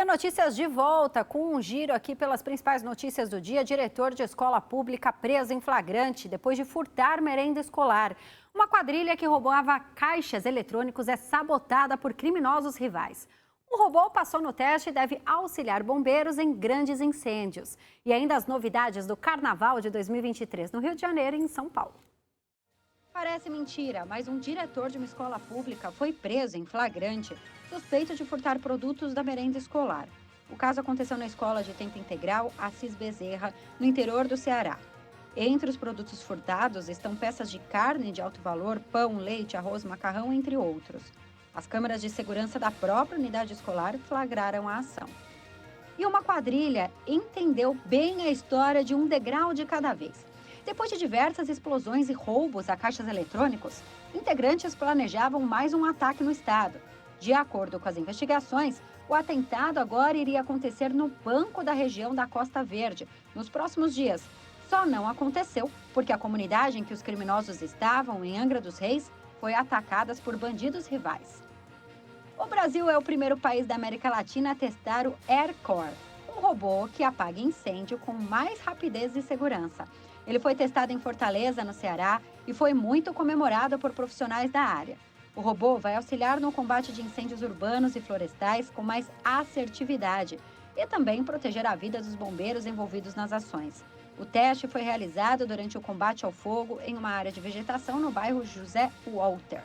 E notícias de volta, com um giro aqui pelas principais notícias do dia. Diretor de escola pública preso em flagrante depois de furtar merenda escolar. Uma quadrilha que roubava caixas eletrônicos é sabotada por criminosos rivais. O robô passou no teste e deve auxiliar bombeiros em grandes incêndios. E ainda as novidades do Carnaval de 2023 no Rio de Janeiro e em São Paulo. Parece mentira, mas um diretor de uma escola pública foi preso em flagrante, suspeito de furtar produtos da merenda escolar. O caso aconteceu na escola de tempo integral Assis Bezerra, no interior do Ceará. Entre os produtos furtados estão peças de carne de alto valor, pão, leite, arroz, macarrão, entre outros. As câmeras de segurança da própria unidade escolar flagraram a ação. E uma quadrilha entendeu bem a história de um degrau de cada vez. Depois de diversas explosões e roubos a caixas eletrônicos, integrantes planejavam mais um ataque no estado. De acordo com as investigações, o atentado agora iria acontecer no banco da região da Costa Verde, nos próximos dias. Só não aconteceu porque a comunidade em que os criminosos estavam, em Angra dos Reis, foi atacada por bandidos rivais. O Brasil é o primeiro país da América Latina a testar o AirCore, um robô que apaga incêndio com mais rapidez e segurança. Ele foi testado em Fortaleza, no Ceará, e foi muito comemorado por profissionais da área. O robô vai auxiliar no combate de incêndios urbanos e florestais com mais assertividade e também proteger a vida dos bombeiros envolvidos nas ações. O teste foi realizado durante o combate ao fogo em uma área de vegetação no bairro José Walter.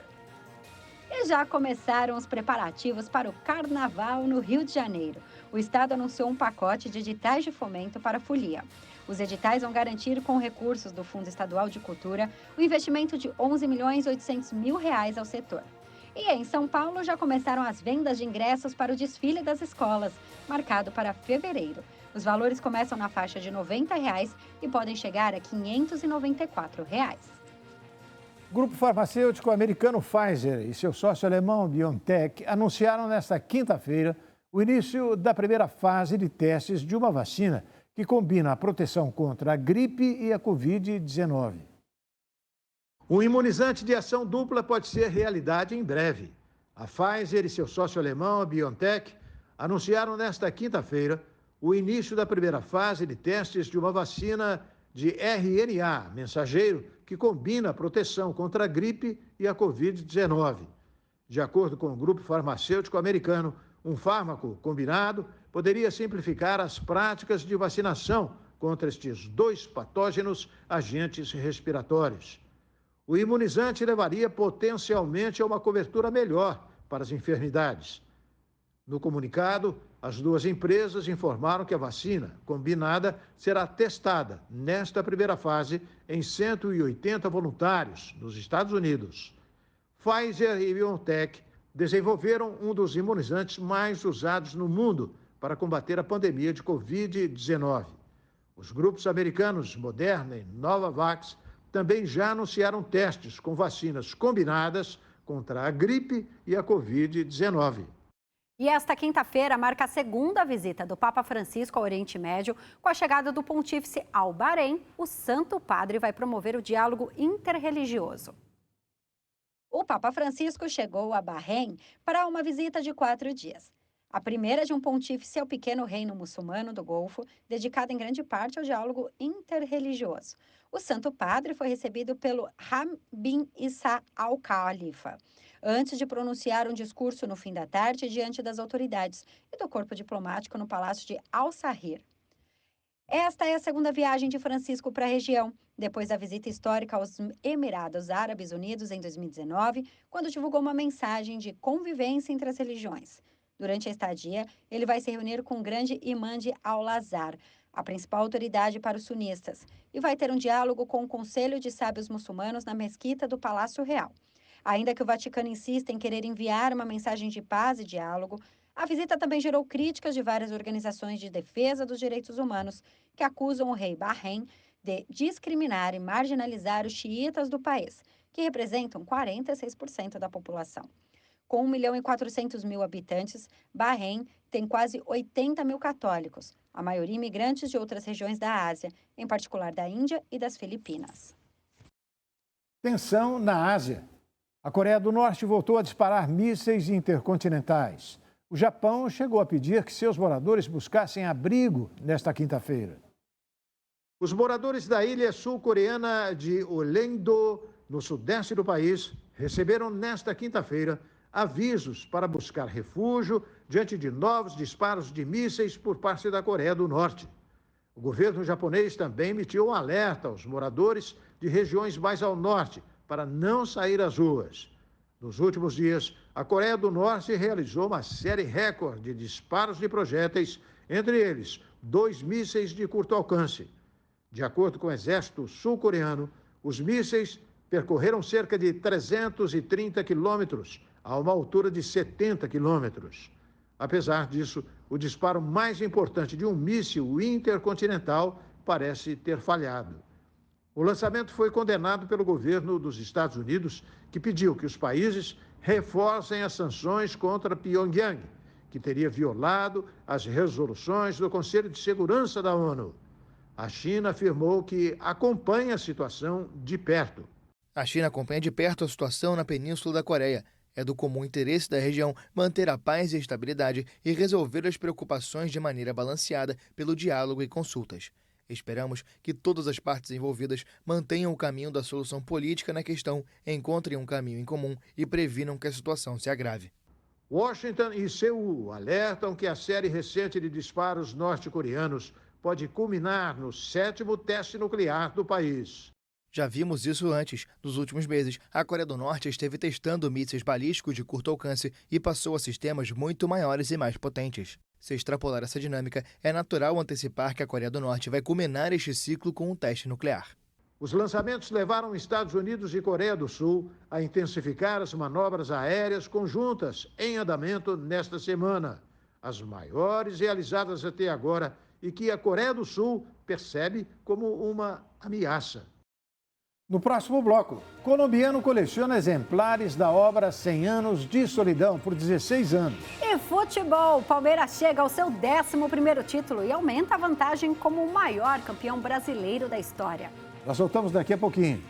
E já começaram os preparativos para o Carnaval no Rio de Janeiro. O estado anunciou um pacote de editais de fomento para a folia. Os editais vão garantir, com recursos do Fundo Estadual de Cultura, o investimento de R$ 11.800.000 ao setor. E em São Paulo já começaram as vendas de ingressos para o desfile das escolas, marcado para fevereiro. Os valores começam na faixa de R$ 90 e podem chegar a R$ 594. O grupo farmacêutico americano Pfizer e seu sócio alemão BioNTech anunciaram nesta quinta-feira o início da primeira fase de testes de uma vacina que combina a proteção contra a gripe e a Covid-19. Um imunizante de ação dupla pode ser realidade em breve. A Pfizer e seu sócio alemão, a BioNTech, anunciaram nesta quinta-feira o início da primeira fase de testes de uma vacina de RNA mensageiro que combina a proteção contra a gripe e a Covid-19. De acordo com o grupo farmacêutico americano, um fármaco combinado poderia simplificar as práticas de vacinação contra estes dois patógenos agentes respiratórios. O imunizante levaria potencialmente a uma cobertura melhor para as enfermidades. No comunicado, as duas empresas informaram que a vacina combinada será testada nesta primeira fase em 180 voluntários nos Estados Unidos. Pfizer e BioNTech desenvolveram um dos imunizantes mais usados no mundo para combater a pandemia de Covid-19. Os grupos americanos Moderna e Novavax também já anunciaram testes com vacinas combinadas contra a gripe e a Covid-19. E esta quinta-feira marca a segunda visita do Papa Francisco ao Oriente Médio. Com a chegada do pontífice ao Bahrein, o Santo Padre vai promover o diálogo interreligioso. O Papa Francisco chegou a Bahrein para uma visita de 4 dias. A primeira de um pontífice ao pequeno reino muçulmano do Golfo, dedicado em grande parte ao diálogo interreligioso. O Santo Padre foi recebido pelo Hamad bin Issa al-Khalifa, antes de pronunciar um discurso no fim da tarde diante das autoridades e do corpo diplomático no Palácio de Al-Sahir. Esta é a segunda viagem de Francisco para a região, depois da visita histórica aos Emirados Árabes Unidos em 2019, quando divulgou uma mensagem de convivência entre as religiões. Durante a estadia, ele vai se reunir com o grande imã de Al-Azhar, a principal autoridade para os sunistas, e vai ter um diálogo com o Conselho de Sábios Muçulmanos na mesquita do Palácio Real. Ainda que o Vaticano insista em querer enviar uma mensagem de paz e diálogo, a visita também gerou críticas de várias organizações de defesa dos direitos humanos, que acusam o rei Bahrein de discriminar e marginalizar os xiitas do país, que representam 46% da população. Com 1.400.000 habitantes, Bahrein tem quase 80 mil católicos, a maioria imigrantes de outras regiões da Ásia, em particular da Índia e das Filipinas. Tensão na Ásia. A Coreia do Norte voltou a disparar mísseis intercontinentais. O Japão chegou a pedir que seus moradores buscassem abrigo nesta quinta-feira. Os moradores da ilha sul-coreana de Ollendo, no sudeste do país, receberam nesta quinta-feira avisos para buscar refúgio diante de novos disparos de mísseis por parte da Coreia do Norte. O governo japonês também emitiu um alerta aos moradores de regiões mais ao norte para não sair às ruas. Nos últimos dias, a Coreia do Norte realizou uma série recorde de disparos de projéteis, entre eles 2 mísseis de curto alcance. De acordo com o exército sul-coreano, os mísseis percorreram cerca de 330 quilômetros, a uma altura de 70 quilômetros. Apesar disso, o disparo mais importante de um míssil intercontinental parece ter falhado. O lançamento foi condenado pelo governo dos Estados Unidos, que pediu que os países reforcem as sanções contra Pyongyang, que teria violado as resoluções do Conselho de Segurança da ONU. A China afirmou que acompanha a situação de perto. A China acompanha de perto a situação na Península da Coreia. É do comum interesse da região manter a paz e a estabilidade e resolver as preocupações de maneira balanceada pelo diálogo e consultas. Esperamos que todas as partes envolvidas mantenham o caminho da solução política na questão, encontrem um caminho em comum e previnam que a situação se agrave. Washington e Seul alertam que a série recente de disparos norte-coreanos pode culminar no 7º teste nuclear do país. Já vimos isso antes. Nos últimos meses, a Coreia do Norte esteve testando mísseis balísticos de curto alcance e passou a sistemas muito maiores e mais potentes. Se extrapolar essa dinâmica, é natural antecipar que a Coreia do Norte vai culminar este ciclo com um teste nuclear. Os lançamentos levaram Estados Unidos e Coreia do Sul a intensificar as manobras aéreas conjuntas em andamento nesta semana, as maiores realizadas até agora e que a Coreia do Sul percebe como uma ameaça. No próximo bloco, colombiano coleciona exemplares da obra 100 anos de solidão por 16 anos. E futebol, Palmeiras chega ao seu 11º título e aumenta a vantagem como o maior campeão brasileiro da história. Nós voltamos daqui a pouquinho.